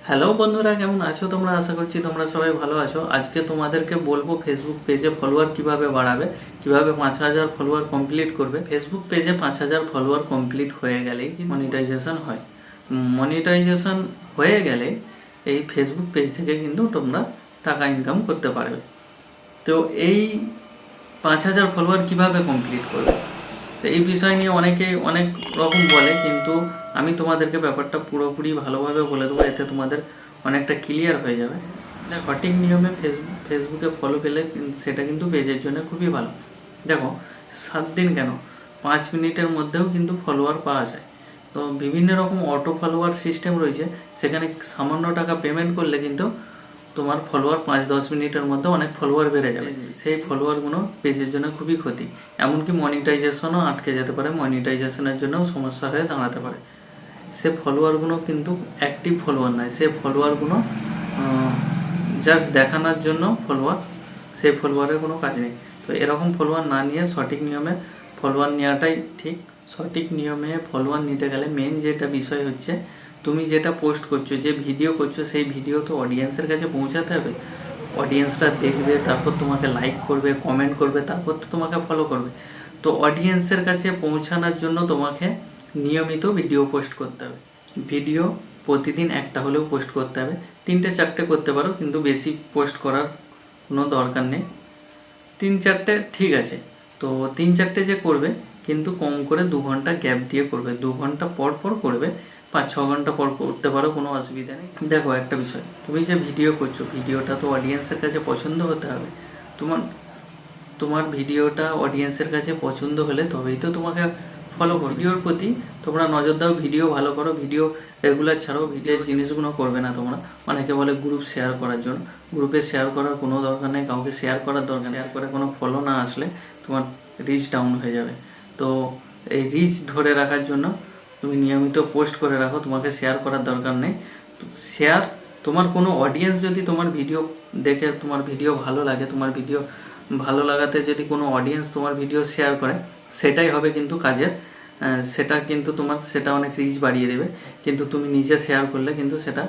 Hello বন্ধুরা, কেমন আছো তোমরা? আশা করছি তোমরা সবাই ভালো আছো। আজকে তোমাদেরকে বলবো ফেসবুক পেজে ফলোয়ার কিভাবে বাড়াবে, কিভাবে 5,000 ফলোয়ার কমপ্লিট করবে। ফেসবুক পেজে 5,000 ফলোয়ার কমপ্লিট হয়ে গেলেই মনিটাইজেশন হয়। মনিটাইজেশন হয়ে গেলে এই ফেসবুক পেজ থেকে কিন্তু তোমরা টাকা ইনকাম করতে পারবে। তো এই 5,000 ফলোয়ার কিভাবে কমপ্লিট করবে, তো এই বিষয় নিয়ে অনেকে অনেক রকম বলে, কিন্তু আমি তোমাদেরকে ব্যাপারটা পুরোপুরি ভালোভাবে বলে দেবো, এতে তোমাদের অনেকটা ক্লিয়ার হয়ে যাবে। সঠিক নিয়মে ফেসবুকে ফলো পেলে সেটা কিন্তু পেজের জন্য খুবই ভালো। দেখো, 7 দিন কেন, 5 মিনিটের মধ্যেও কিন্তু ফলোয়ার পাওয়া যায়। তো বিভিন্ন রকম অটো ফলোয়ার সিস্টেম রয়েছে, সেখানে সামান্য টাকা পেমেন্ট করলে কিন্তু তোমার ফলোয়ার 5-10 মিনিটের মধ্যে অনেক ফলোয়ার বেড়ে যাবে। সেই ফলোয়ারগুলো পেজের জন্য খুবই ক্ষতি, এমনকি মনিটাইজেশনও আটকে যেতে পারে, মনিটাইজেশনের জন্যও সমস্যা হয়ে দাঁড়াতে পারে। সে ফলোয়ারগুলো কিন্তু অ্যাক্টিভ ফলোয়ার নয়, সে ফলোয়ারগুলো জাস্ট দেখানোর জন্য ফলোয়ার, সেই ফলোয়ারের কোনো কাজ নেই। তো এরকম ফলোয়ার না নিয়ে সঠিক নিয়মে ফলোয়ার নেওয়াটাই ঠিক। সঠিক নিয়মে ফলোয়ার নিতে গেলে মেন যেটা বিষয় হচ্ছে, তুমি যেটা পোস্ট করছো, যে ভিডিও করছো, সেই ভিডিও তো অডিয়েন্সের কাছে পৌঁছাতে হবে। অডিয়েন্সরা দেখবে, তারপর তোমাকে লাইক করবে, কমেন্ট করবে, তারপর তো তোমাকে ফলো করবে। তো অডিয়েন্সের কাছে পৌঁছানোর জন্য তোমাকে নিয়মিত ভিডিও পোস্ট করতে হবে। ভিডিও প্রতিদিন একটা হলেও পোস্ট করতে হবে। 3-4টে করতে পারো, কিন্তু বেশি পোস্ট করার কোনো দরকার নেই। 3-4টে ঠিক আছে। তো 3-4টে যে করবে, কিন্তু কম করে 2 ঘন্টা গ্যাপ দিয়ে করবে, 2 ঘন্টা পর পর করবে, 5-6 ঘন্টা পর করতে পারো, কোনো অসুবিধা নেই। দেখো, একটা বিষয়, তুমি যে ভিডিও করছো, ভিডিওটা তো অডিয়েন্সের কাছে পছন্দ হতে হবে। তোমার ভিডিওটা অডিয়েন্সের কাছে পছন্দ হলে তবেই তো তোমাকে ফলো করো। ভিডিওর প্রতি তোমরা নজর দাও, ভিডিও ভালো করো, ভিডিও রেগুলার ছাড়ো। ভিডিওর জিনিসগুলো করবে না তোমরা। অনেকে বলে গ্রুপ শেয়ার করার জন্য, গ্রুপে শেয়ার করার কোনো দরকার নেই, কাউকে শেয়ার করার দরকার। শেয়ার করে কোনো ফলো না আসলে তোমার রিচ ডাউন হয়ে যাবে। তো এই রিচ ধরে রাখার জন্য তুমি নিয়মিত পোস্ট করে রাখো, তোমাকে শেয়ার করার দরকার নেই। শেয়ার, তোমার কোনো অডিয়েন্স যদি তোমার ভিডিও দেখে, তোমার ভিডিও ভালো লাগে, তোমার ভিডিও ভালো লাগাতে যদি কোনো অডিয়েন্স তোমার ভিডিও শেয়ার করে, সেটাই হবে কিন্তু কাজের। সেটা কিন্তু সেটা অনেক রিচ বাড়িয়ে দেবে। কিন্তু তুমি নিজে শেয়ার করলে কিন্তু সেটা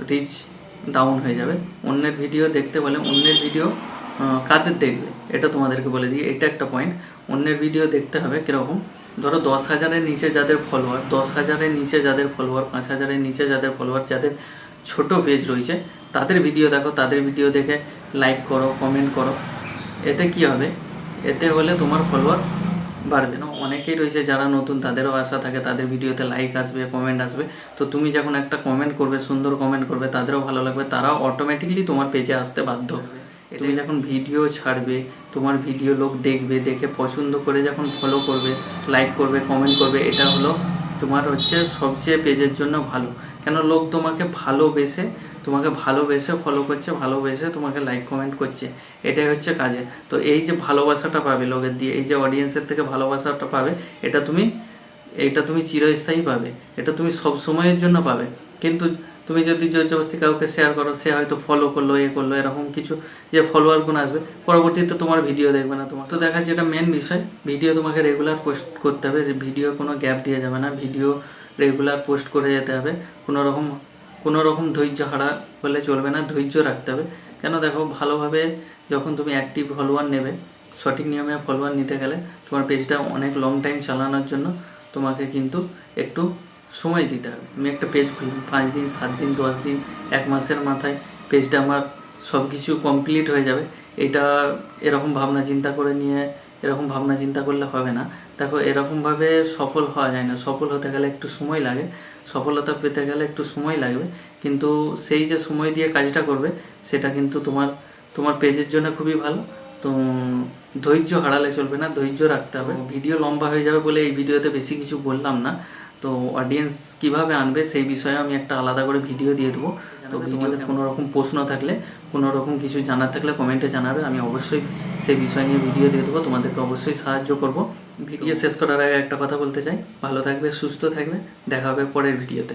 রিচ ডাউন হয়ে যাবে। অন্যের ভিডিও দেখতে বলে, অন্যের ভিডিও কাদের দেখবে এটা তোমাদেরকে বলে দিই, এটা একটা পয়েন্ট। অন্যের ভিডিও দেখতে হবে কীরকম, ধরো 10,000-এর নিচে যাদের ফলোয়ার, 10,000-এর নিচে যাদের ফলোয়ার, 5,000-এর নিচে যাদের ফলোয়ার, যাদের ছোট পেজ রয়েছে, তাদের ভিডিও দেখো, তাদের ভিডিও দেখে লাইক করো, কমেন্ট করো। এতে কি হবে, এতে হলে তোমার ফলোয়ার বাড়বে না। অনেকেই রয়েছে যারা নতুন, তাদেরও আশা থাকে তাদের ভিডিওতে লাইক আসবে, কমেন্ট আসবে। তো তুমি যখন একটা কমেন্ট করবে, সুন্দর কমেন্ট করবে, তাদেরও ভালো লাগবে, তারাও অটোমেটিকলি তোমার পেজে আসতে বাধ্য হবে। তুমি যখন ভিডিও ছাড়বে, তোমার ভিডিও লোক দেখবে, দেখে পছন্দ করে যখন ফলো করবে, লাইক করবে, কমেন্ট করবে, এটা হলো তোমার হচ্ছে সবচেয়ে পেজের জন্য ভালো। কেন, লোক তোমাকে ভালোবেসে ফলো করছে, ভালোবেসে তোমাকে লাইক কমেন্ট করছে, এটাই হচ্ছে কাজে। তো এই যে ভালোবাসাটা পাবে লোকের দিয়ে, এই যে অডিয়েন্সের থেকে ভালোবাসাটা পাবে, এটা তুমি চিরস্থায়ী পাবে, এটা তুমি সব সময়ের জন্য পাবে। কিন্তু তুমি যদি জোরজবস্তি কাউকে শেয়ার করো, সে হয়তো ফলো করলো, করলো, এরকম কিছু যে ফলোয়ার গুণ আসবে, পরবর্তীতে তোমার ভিডিও দেখবে না। তোমার তো দেখা যেটা মেন বিষয়, ভিডিও তোমাকে রেগুলার পোস্ট করতে হবে, ভিডিও কোনো গ্যাপ দিয়ে যাবে না, ভিডিও রেগুলার পোস্ট করে যেতে হবে। কোনো রকম ধৈর্য হারা হলে চলবে না, ধৈর্য রাখতে হবে। কেন, দেখো, ভালোভাবে যখন তুমি অ্যাক্টিভ ফলোয়ার নেবে, সঠিক নিয়মে ফলোয়ার নিতে গেলে তোমার পেজটা অনেক লং টাইম চালানোর জন্য তোমাকে কিন্তু একটু সময় দিতে হবে। আমি একটা পেজ খুললাম, 5 দিন, 7 দিন, 10 দিন, 1 মাসের মাথায় পেজটা আমার সব কিছু কমপ্লিট হয়ে যাবে, এটা এরকম ভাবনা চিন্তা করলে হবে না। দেখো, এরকমভাবে সফল হওয়া যায় না। সফল হতে গেলে একটু সময় লাগে, সফলতা পেতে গেলে একটু সময় লাগবে, কিন্তু সেই যে সময় দিয়ে কাজটা করবে, সেটা কিন্তু তোমার পেজের জন্য খুবই ভালো। তো ধৈর্য হারালে চলবে না, ধৈর্য রাখতে হবে। ভিডিও লম্বা হয়ে যাবে বলে এই ভিডিওতে বেশি কিছু বললাম না। তো অডিয়েন্স কিভাবে আনবে সেই বিষয়ে আমি একটা আলাদা করে ভিডিও দিয়ে দেবো। তো ভিডিওতে কোনো রকম প্রশ্ন থাকলে, কোনো রকম কিছু জানার থাকলে কমেন্টে জানাবে, আমি অবশ্যই সেই বিষয় নিয়ে ভিডিও দিয়ে দেবো, তোমাদেরকে অবশ্যই সাহায্য করব। ভিডিও শেষ করার আগে একটা কথা বলতে চাই, ভালো থাকবে, সুস্থ থাকবে, দেখা হবে পরের ভিডিওতে।